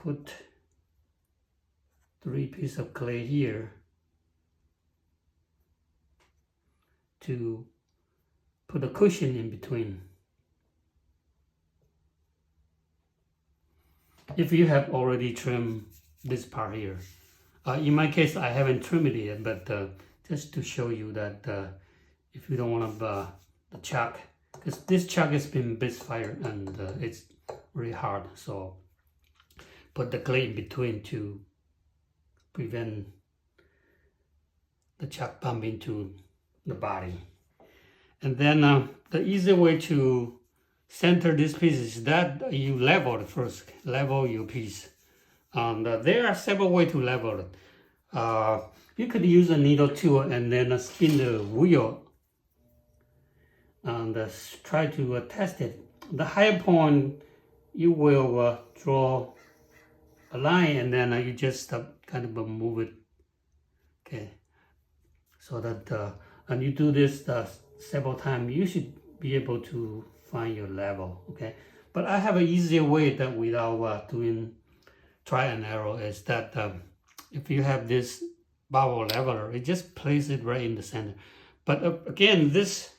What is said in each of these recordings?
put 3 pieces of clay here to put a cushion in between. If you have already trimmed this part here, in my case I haven't trimmed it yet, but just to show you that if you don't want the chuck, because this chuck has been misfired and it's really hard, so put the clay in between to prevent the chuck bump into the body. And then the easy way to center this piece is that you level it first, level your piece. And there are several ways to level it. You could use a needle tool and then spin the wheel and try to test it. The higher point, you will draw a line and then you just kind of move it. Okay, so that and you do this several times, you should be able to find your level. Okay, but I have an easier way that without doing try and error is that if you have this bubble leveler, it just place it right in the center. But again, this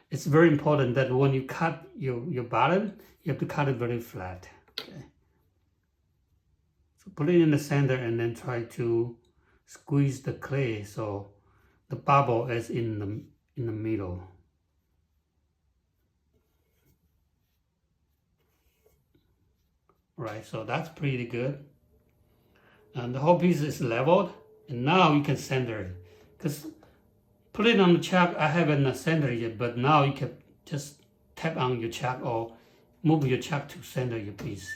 it's very important that when you cut your bottom, you have to cut it very flat. Okay, so put it in the center and then try to squeeze the clay so the bubble is in the middle. Right, so that's pretty good. And the whole piece is leveled, and now you can center it. Because put it on the chuck, I haven't centered yet, but now you can just tap on your chuck or move your chuck to center your piece.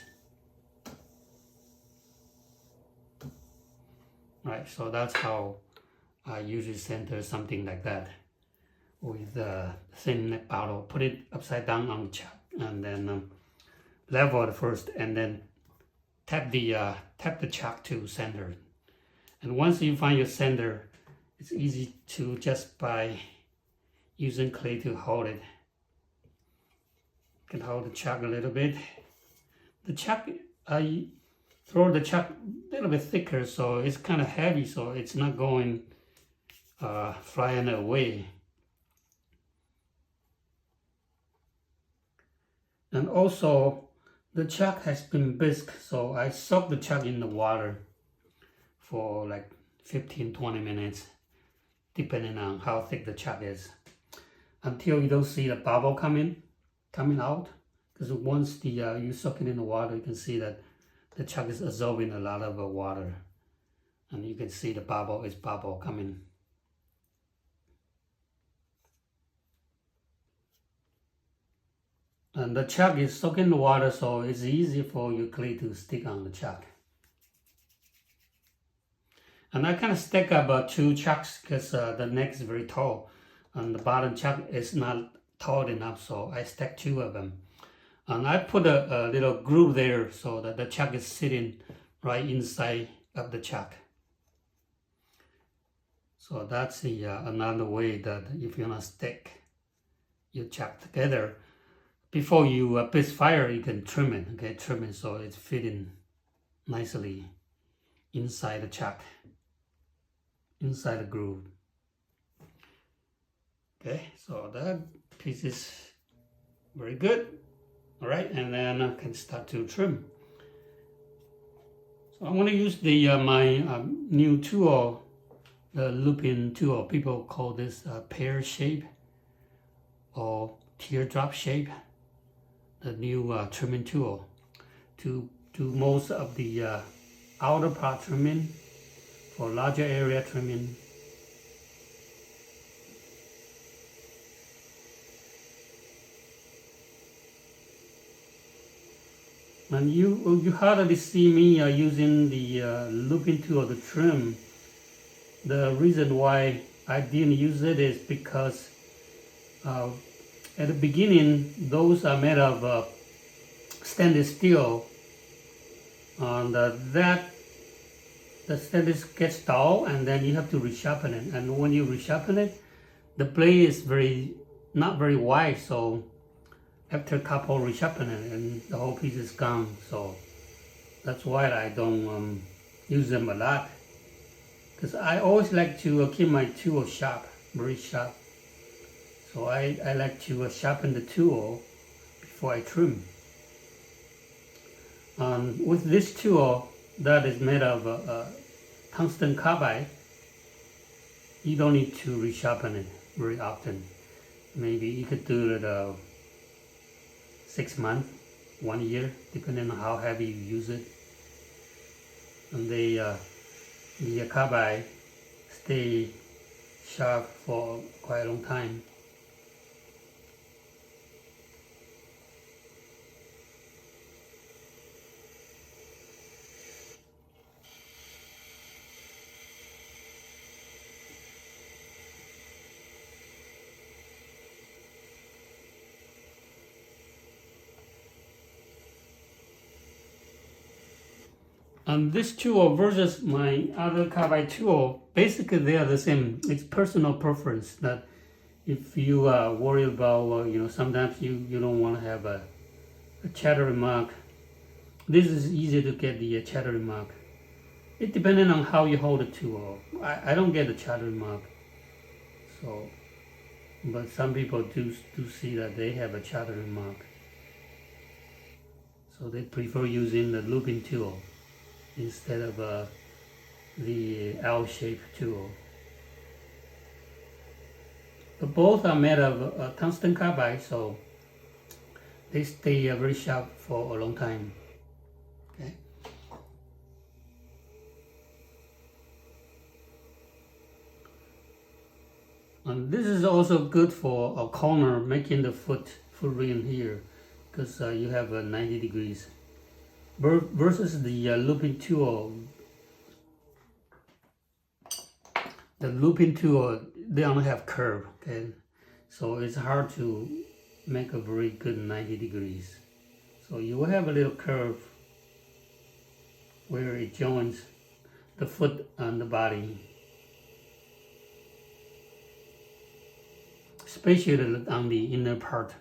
Right, so that's how I usually center something like that with the thin neck bottle. Put it upside down on the chuck and then level it first, and then tap the chuck to center. And once you find your center, it's easy to just by using clay to hold it. You can hold the chuck a little bit. The chuck, I throw the chuck a little bit thicker, so it's kind of heavy, so it's not going flying away. And also, the chuck has been bisque, so I soak the chuck in the water for like 15-20 minutes, depending on how thick the chuck is, until you don't see the bubble coming out. Because once you soak it in the water, you can see that the chuck is absorbing a lot of water, and you can see the bubble coming. And the chuck is soaking in the water, so it's easy for your clay to stick on the chuck. And I kind of stack up 2 chucks because the neck is very tall, and the bottom chuck is not tall enough, so I stack 2 of them. And I put a little groove there so that the chuck is sitting right inside of the chuck. So that's another way that if you want to stick your chuck together, before you pitch fire, you can trim it. Okay, trim it so it's fitting nicely inside the chuck, inside the groove. Okay, so that piece is very good. All right, and then I can start to trim. So I'm going to use my new tool, the looping tool. People call this pear shape or teardrop shape. The new trimming tool to do most of the outer part trimming, for larger area trimming. And you hardly see me using the looping tool to trim. The reason why I didn't use it is because at the beginning, those are made of stainless steel, and the stainless gets dull, and then you have to resharpen it. And when you resharpen it, the blade is not very wide, so after a couple resharpening, and the whole piece is gone. So That's why I don't use them a lot. Because I always like to keep my tool sharp, very sharp. So I like to sharpen the tool before I trim. With this tool that is made of tungsten carbide, you don't need to resharpen it very often. Maybe you could do it 6 months, 1 year, depending on how heavy you use it. And the carbide stay sharp for quite a long time. And this tool versus my other carbide tool, basically they are the same. It's personal preference that if you are worried about, sometimes you don't want to have a chattering mark. This is easy to get the chattering mark. It depending on how you hold the tool. I don't get the chattering mark. So, but some people do see that they have a chattering mark. So they prefer using the looping tool instead of the L-shaped tool. But both are made of tungsten carbide, so they stay very sharp for a long time. Okay. And this is also good for a corner, making the foot ring here, because you have 90 degrees. Versus the looping tool. The looping tool, they only have curve, okay? So it's hard to make a very good 90 degrees. So you will have a little curve where it joins the foot and the body. Especially on the inner part.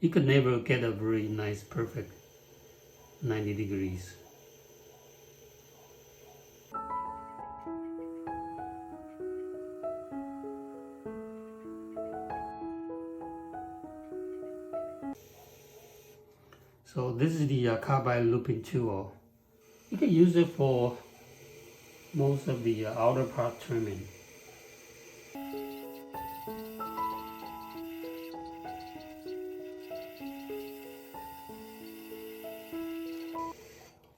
You could never get a very nice, perfect 90 degrees. So this is the carbide looping tool. You can use it for most of the outer part trimming.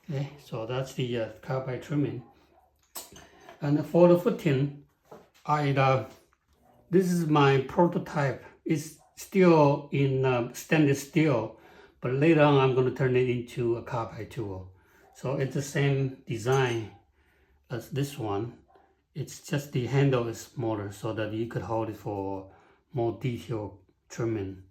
Okay, so that's the carbide trimming. And for the footing, this is my prototype. It's still in stainless steel, but later on I'm going to turn it into a carbide tool. So it's the same design as this one. It's just the handle is smaller so that you could hold it for more detailed trimming.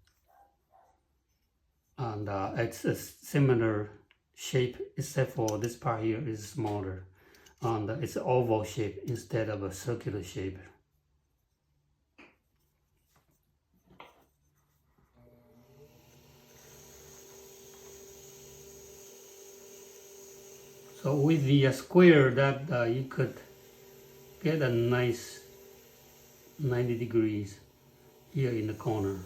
And it's a similar shape, except for this part here is smaller. And it's an oval shape instead of a circular shape. So with the square that you could get a nice 90 degrees here in the corner.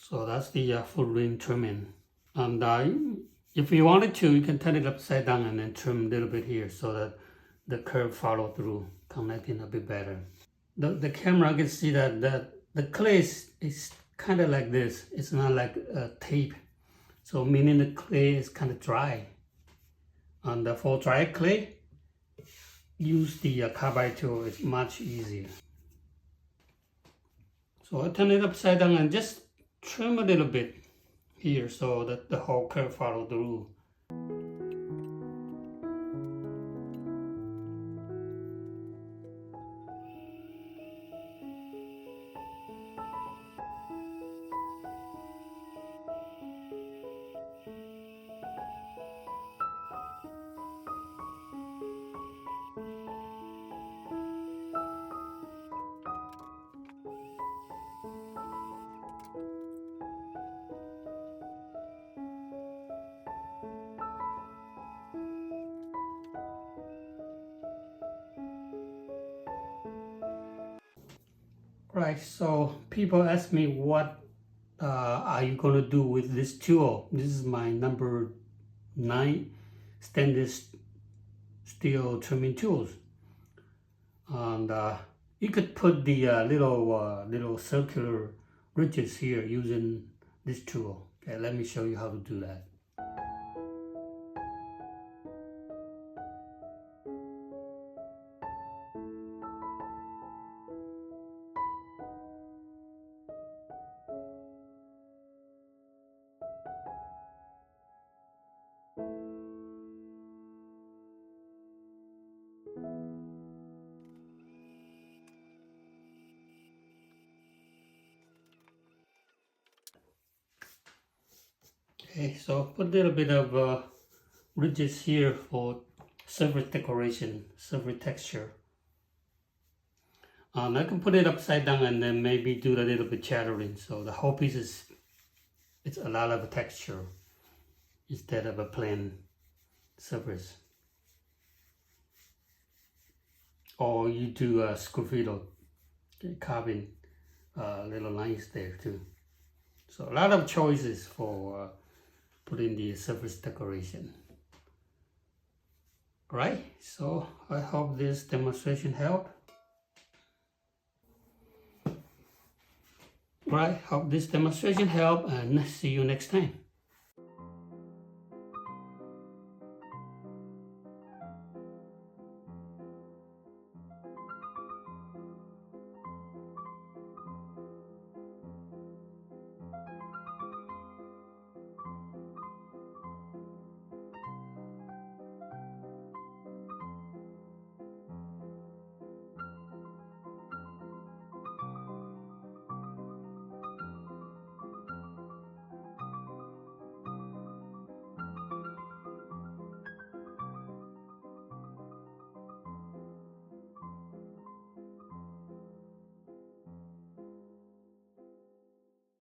So that's the full ring trimming. And if you wanted to, you can turn it upside down and then trim a little bit here so that the curve follow through, connecting a bit better. The camera can see that the clay is kind of like this. It's not like tape. So meaning the clay is kind of dry. And for dry clay, use the carbide tool. It's much easier. So I turn it upside down and just trim a little bit here so that the whole curve follow through. Right, so people ask me what are you going to do with this tool. This is my number 9 stainless steel trimming tools. And you could put the little circular ridges here using this tool. Okay, let me show you how to do that. Okay, so put a little bit of ridges here for surface decoration, surface texture. I can put it upside down and then maybe do a little bit chattering, so the whole piece it's a lot of texture instead of a plain surface. Or you do a sgraffito, carving little lines there too. So a lot of choices for putting the surface decoration. Right, so I hope this demonstration helped. Right, hope this demonstration helped, and see you next time.